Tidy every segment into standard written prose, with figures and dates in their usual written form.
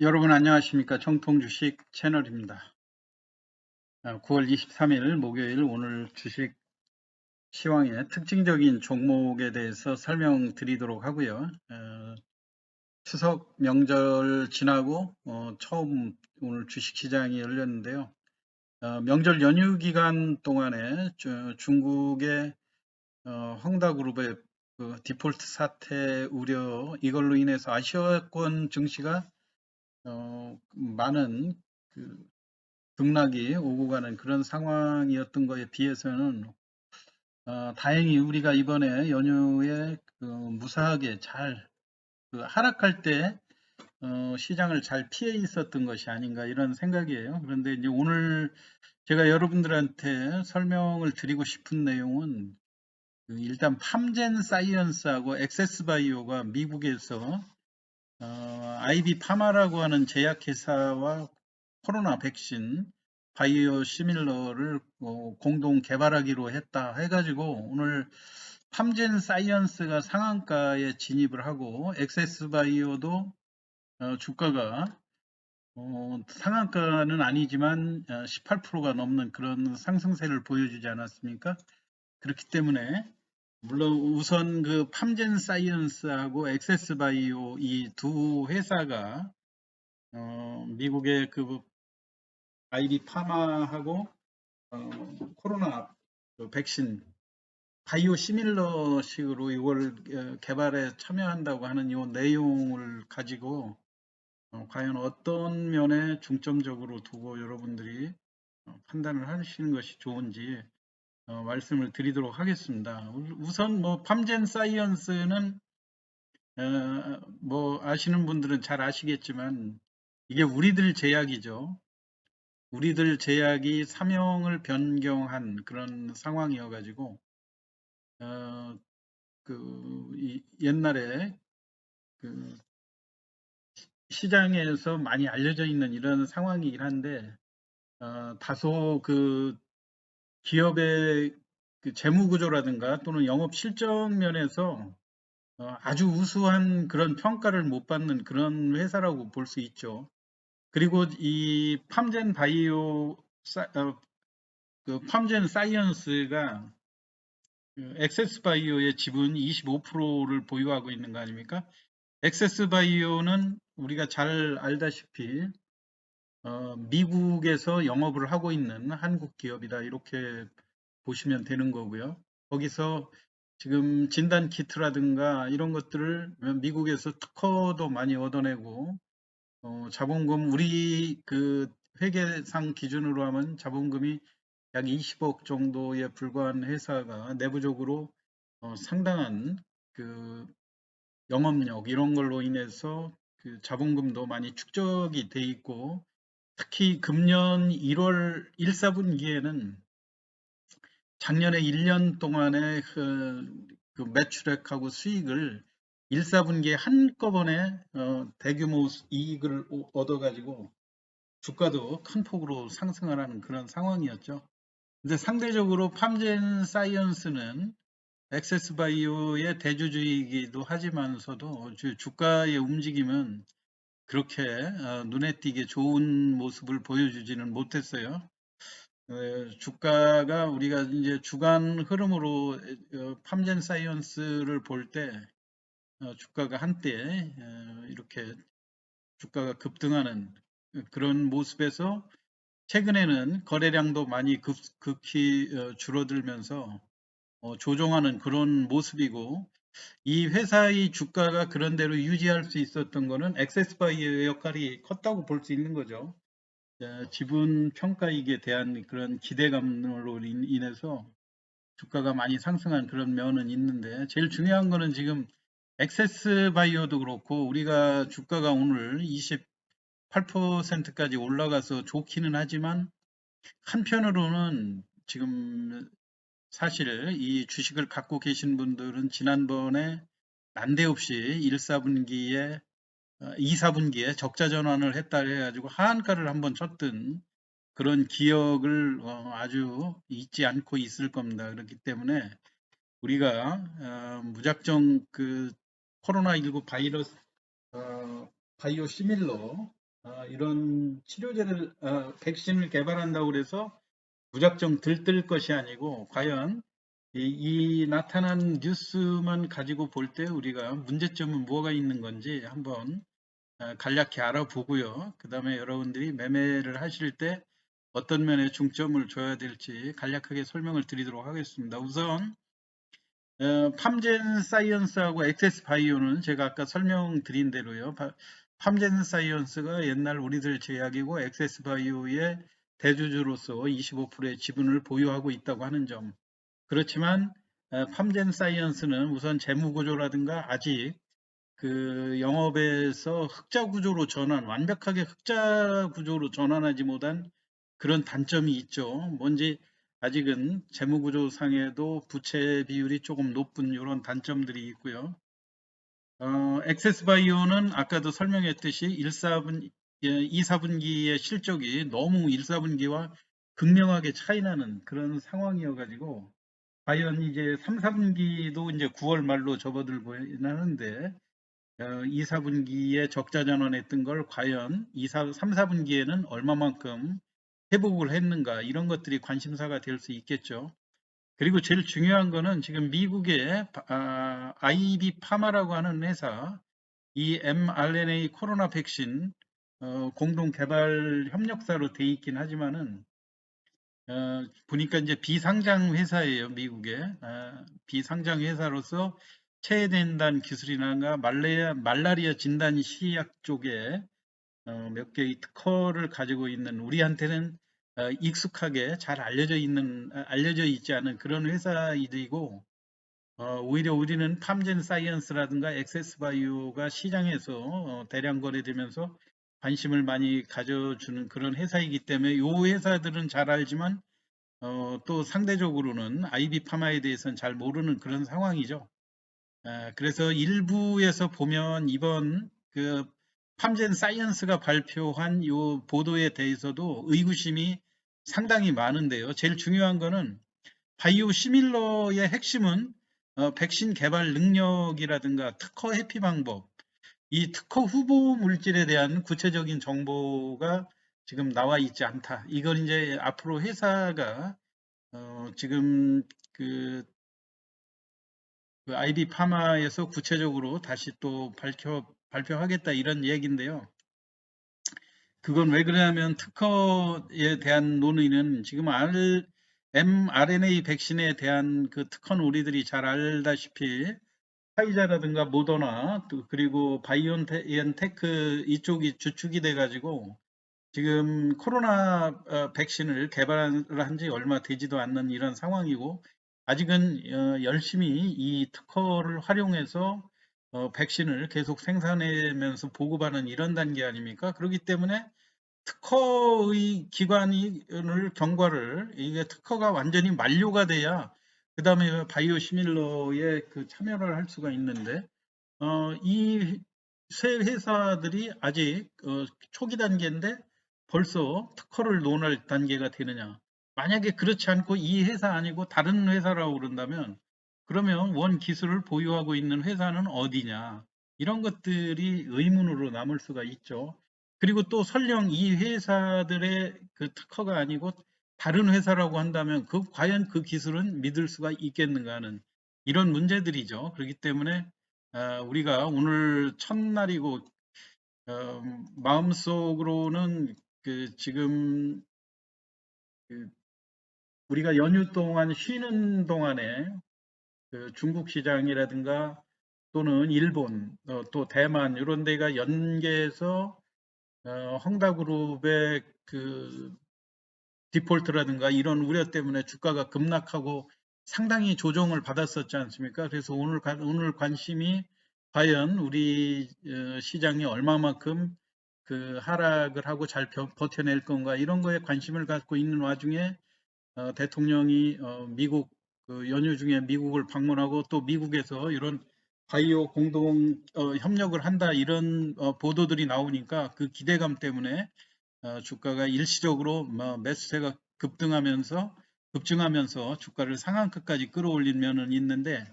여러분 안녕하십니까? 정통주식 채널입니다. 9월 23일 목요일 오늘 주식 시황의 특징적인 종목에 대해서 설명드리도록 하고요. 추석 명절 지나고 처음 오늘 주식시장이 열렸는데요. 명절 연휴 기간 동안에 중국의 헝다그룹의 그 디폴트 사태 우려 이걸로 인해서 아시아권 증시가 많은 그 등락이 오고 가는 그런 상황이었던 것에 비해서는 다행히 우리가 이번에 연휴에 무사하게 잘 하락할 때 시장을 잘 피해 있었던 것이 아닌가 이런 생각이에요. 그런데 이제 오늘 제가 여러분들한테 설명을 드리고 싶은 내용은 일단 팜젠 사이언스하고 엑세스바이오가 미국에서 아이비 파마라고 하는 제약회사와 코로나 백신 바이오 시밀러를 공동 개발하기로 했다 해가지고 오늘 팜젠 사이언스가 상한가에 진입을 하고 엑세스 바이오도 주가가 상한가는 아니지만 18%가 넘는 그런 상승세를 보여주지 않았습니까? 그렇기 때문에 물론 우선 그 팜젠 사이언스하고 엑세스 바이오 이 두 회사가 미국의 그 아이비 파마하고 코로나 그 백신 바이오 시밀러식으로 이걸 개발에 참여한다고 하는 이 내용을 가지고 과연 어떤 면에 중점적으로 두고 여러분들이 판단을 하시는 것이 좋은지 말씀을 드리도록 하겠습니다. 우선 뭐 팜젠 사이언스는 뭐 아시는 분들은 잘 아시겠지만 이게 우리들 제약이죠. 우리들 제약이 사명을 변경한 그런 상황이어가지고 옛날에 그 시장에서 많이 알려져 있는 이런 상황이긴 한데 다소 그 기업의 그 재무 구조라든가 또는 영업 실적 면에서 아주 우수한 그런 평가를 못 받는 그런 회사라고 볼 수 있죠. 그리고 이 팜젠 바이오 그 팜젠 사이언스가 엑세스 바이오의 지분 25%를 보유하고 있는 거 아닙니까? 엑세스 바이오는 우리가 잘 알다시피 미국에서 영업을 하고 있는 한국 기업이다 이렇게 보시면 되는 거고요. 거기서 지금 진단 키트라든가 이런 것들을 미국에서 특허도 많이 얻어내고 자본금 우리 그 회계상 기준으로 하면 자본금이 약 20억 정도에 불과한 회사가 내부적으로 상당한 그 영업력 이런 걸로 인해서 그 자본금도 많이 축적이 돼 있고 특히 금년 1월 1, 4분기에는 작년에 1년 동안의 그 매출액하고 수익을 1, 4분기에 한꺼번에 대규모 이익을 얻어가지고 주가도 큰 폭으로 상승을 하는 그런 상황이었죠. 근데 상대적으로 팜젠 사이언스는 엑세스 바이오의 대주주이기도 하지만서도 주가의 움직임은 그렇게 눈에 띄게 좋은 모습을 보여주지는 못했어요. 주가가 우리가 이제 주간 흐름으로 팜젠 사이언스를 볼 때 주가가 한때 이렇게 주가가 급등하는 그런 모습에서 최근에는 거래량도 많이 극히 줄어들면서 조정하는 그런 모습이고 이 회사의 주가가 그런 대로 유지할 수 있었던 거는 엑세스바이의 역할이 컸다고 볼 수 있는 거죠. 지분 평가익에 대한 그런 기대감으로 인해서 주가가 많이 상승한 그런 면은 있는데 제일 중요한 거는 지금 엑세스바이오도 그렇고 우리가 주가가 오늘 28%까지 올라가서 좋기는 하지만 한편으로는 지금 사실 이 주식을 갖고 계신 분들은 지난번에 난데없이 1, 4분기에 2, 4분기에 적자 전환을 했다 해가지고 하한가를 한번 쳤던 그런 기억을 아주 잊지 않고 있을 겁니다. 그렇기 때문에 우리가 무작정 그 코로나19 바이러스 바이오 시밀러 이런 치료제를 백신을 개발한다고 그래서 무작정 들뜰 것이 아니고 과연 이 나타난 뉴스만 가지고 볼 때 우리가 문제점은 뭐가 있는 건지 한번 간략히 알아보고요. 그 다음에 여러분들이 매매를 하실 때 어떤 면에 중점을 줘야 될지 간략하게 설명을 드리도록 하겠습니다. 우선 팜젠 사이언스하고 액세스 바이오는 제가 아까 설명드린 대로요. 팜젠 사이언스가 옛날 우리들 제약이고 액세스 바이오의 대주주로서 25%의 지분을 보유하고 있다고 하는 점. 그렇지만 팜젠 사이언스는 우선 재무구조라든가 아직 그 영업에서 흑자 구조로 완벽하게 흑자 구조로 전환하지 못한 그런 단점이 있죠. 뭔지 아직은 재무 구조 상에도 부채 비율이 조금 높은 이런 단점들이 있고요. 액세스 바이오는 아까도 설명했듯이 2, 4분기의 실적이 너무 1, 4분기와 극명하게 차이나는 그런 상황이어가지고 과연 이제 3, 4분기도 이제 9월 말로 접어들고 하는데 2, 4분기에 적자 전환했던 걸 과연 3, 4분기에는 얼마만큼 회복을 했는가 이런 것들이 관심사가 될 수 있겠죠. 그리고 제일 중요한 거는 지금 미국의 IB 파마라고 하는 회사 이 mRNA 코로나 백신 공동 개발 협력사로 돼 있긴 하지만은 보니까 이제 비상장 회사예요, 미국에. 비상장 회사로서 체외된다는 기술이나 말라리아 진단 시약 쪽에 몇 개의 특허를 가지고 있는 우리한테는 익숙하게 잘 알려져 있지 않은 그런 회사이고 오히려 우리는 팜젠 사이언스라든가 액세스 바이오가 시장에서 대량 거래되면서 관심을 많이 가져주는 그런 회사이기 때문에 이 회사들은 잘 알지만 또 상대적으로는 IB 파마에 대해서는 잘 모르는 그런 상황이죠. 그래서 일부에서 보면 이번 그 팜젠 사이언스가 발표한 이 보도에 대해서도 의구심이 상당히 많은데요. 제일 중요한 거는 바이오 시밀러의 핵심은 백신 개발 능력이라든가 특허 회피 방법, 이 특허 후보 물질에 대한 구체적인 정보가 지금 나와 있지 않다. 이걸 이제 앞으로 회사가 지금 그 IB 파마에서 구체적으로 다시 또 발표하겠다 이런 얘기인데요. 그건 왜 그러냐면 특허에 대한 논의는 지금 mRNA 백신에 대한 그 특허는 우리들이 잘 알다시피 파이자라든가 모더나 또 그리고 바이온테크 이쪽이 주축이 돼가지고 지금 코로나 백신을 개발한 지 얼마 되지도 않는 이런 상황이고 아직은 열심히 이 특허를 활용해서 백신을 계속 생산하면서 보급하는 이런 단계 아닙니까? 그렇기 때문에 특허의 기관을 경과를 이게 특허가 완전히 만료가 돼야 그 다음에 바이오 시밀러에 그 참여를 할 수가 있는데 이 세 회사들이 아직 초기 단계인데 벌써 특허를 논할 단계가 되느냐. 만약에 그렇지 않고 이 회사 아니고 다른 회사라고 그런다면 그러면 원 기술을 보유하고 있는 회사는 어디냐. 이런 것들이 의문으로 남을 수가 있죠. 그리고 또 설령 이 회사들의 그 특허가 아니고 다른 회사라고 한다면 과연 그 기술은 믿을 수가 있겠는가 하는 이런 문제들이죠. 그렇기 때문에 우리가 오늘 첫날이고 마음속으로는 지금 그 우리가 연휴 동안 쉬는 동안에 그 중국 시장이라든가 또는 일본 또 대만 이런 데가 연계해서 헝다그룹의 그 디폴트라든가 이런 우려 때문에 주가가 급락하고 상당히 조정을 받았었지 않습니까? 그래서 오늘 관심이 과연 우리 시장이 얼마만큼 그 하락을 하고 잘 버텨낼 건가 이런 거에 관심을 갖고 있는 와중에 대통령이 미국 연휴 중에 미국을 방문하고 또 미국에서 이런 바이오 공동 협력을 한다 이런 보도들이 나오니까 그 기대감 때문에 주가가 일시적으로 매수세가 급증하면서 주가를 상한가까지 끌어올린 면은 있는데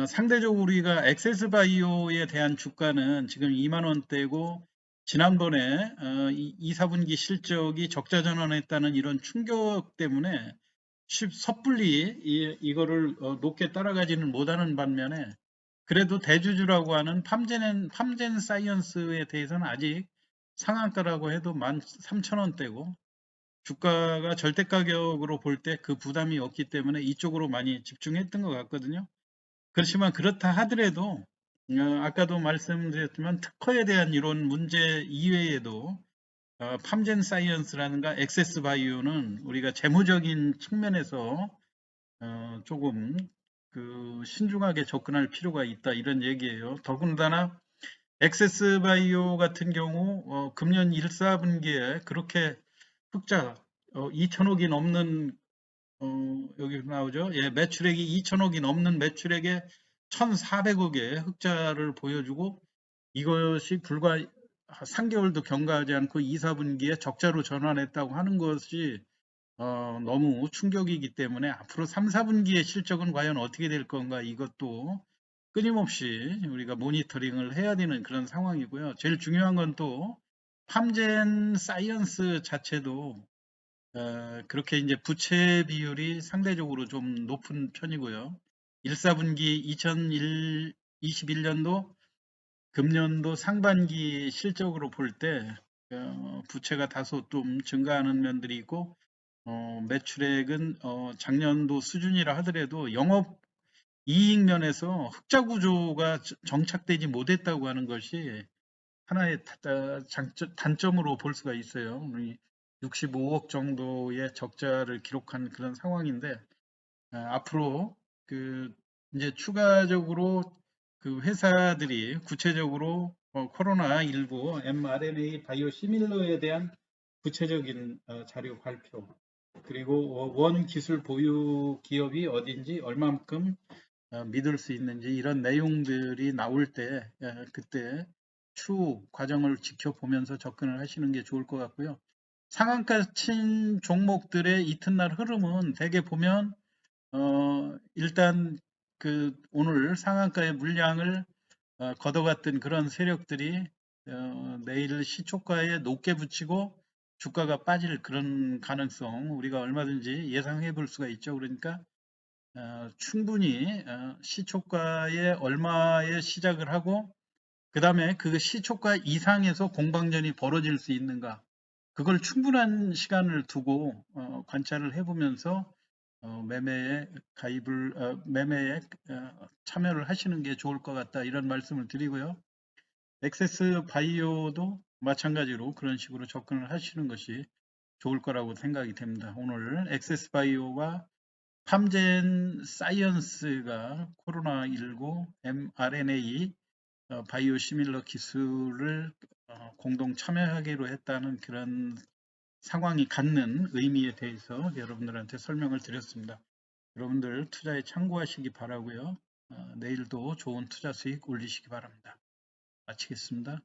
상대적으로 우리가 액세스 바이오에 대한 주가는 지금 2만 원대고 지난번에 2, 4분기 실적이 적자 전환했다는 이런 충격 때문에 섣불리 이거를 높게 따라가지는 못하는 반면에 그래도 대주주라고 하는 팜젠 사이언스에 대해서는 아직 상한가라고 해도 13,000원대고 주가가 절대 가격으로 볼 때 그 부담이 없기 때문에 이쪽으로 많이 집중했던 것 같거든요. 그렇지만 그렇다 하더라도 아까도 말씀드렸지만 특허에 대한 이런 문제 이외에도 팜젠 사이언스라든가 액세스 바이오는 우리가 재무적인 측면에서 조금 그 신중하게 접근할 필요가 있다 이런 얘기예요. 더군다나 액세스 바이오 같은 경우 금년 1, 4분기에 그렇게 흑자 2천억이 넘는 여기 나오죠. 예, 매출액이 2천억이 넘는 매출액에 1,400억의 흑자를 보여주고 이것이 불과 3개월도 경과하지 않고 2, 4분기에 적자로 전환했다고 하는 것이 너무 충격이기 때문에 앞으로 3, 4분기의 실적은 과연 어떻게 될 건가 이것도 끊임없이 우리가 모니터링을 해야 되는 그런 상황이고요. 제일 중요한 건 또 팜젠 사이언스 자체도 그렇게 이제 부채 비율이 상대적으로 좀 높은 편이고요. 1, 4분기 2021년도 금년도 상반기 실적으로 볼 때 부채가 다소 좀 증가하는 면들이 있고 매출액은 작년도 수준이라 하더라도 영업 이익 면에서 흑자 구조가 정착되지 못했다고 하는 것이 하나의 단점으로 볼 수가 있어요. 65억 정도의 적자를 기록한 그런 상황인데 앞으로 그 이제 추가적으로 그 회사들이 구체적으로 코로나19 mRNA 바이오 시밀러에 대한 구체적인 자료 발표 그리고 원 기술 보유 기업이 어딘지 얼마만큼 믿을 수 있는지 이런 내용들이 나올 때 그때 추후 과정을 지켜보면서 접근을 하시는 게 좋을 것 같고요. 상한가 친 종목들의 이튿날 흐름은 대개 보면 일단 그 오늘 상한가의 물량을 걷어갔던 그런 세력들이 내일 시초가에 높게 붙이고 주가가 빠질 그런 가능성 우리가 얼마든지 예상해 볼 수가 있죠. 그러니까 충분히 시초가에 얼마에 시작을 하고 그 다음에 그 시초가 이상에서 공방전이 벌어질 수 있는가 그걸 충분한 시간을 두고 관찰을 해보면서 매매에 참여를 하시는 게 좋을 것 같다 이런 말씀을 드리고요. 액세스 바이오도 마찬가지로 그런 식으로 접근을 하시는 것이 좋을 거라고 생각이 됩니다. 오늘 액세스 바이오와 팜젠 사이언스가 코로나19 mRNA 바이오 시밀러 기술을 공동 참여하기로 했다는 그런 상황이 갖는 의미에 대해서 여러분들한테 설명을 드렸습니다. 여러분들 투자에 참고하시기 바라고요. 내일도 좋은 투자 수익 올리시기 바랍니다. 마치겠습니다.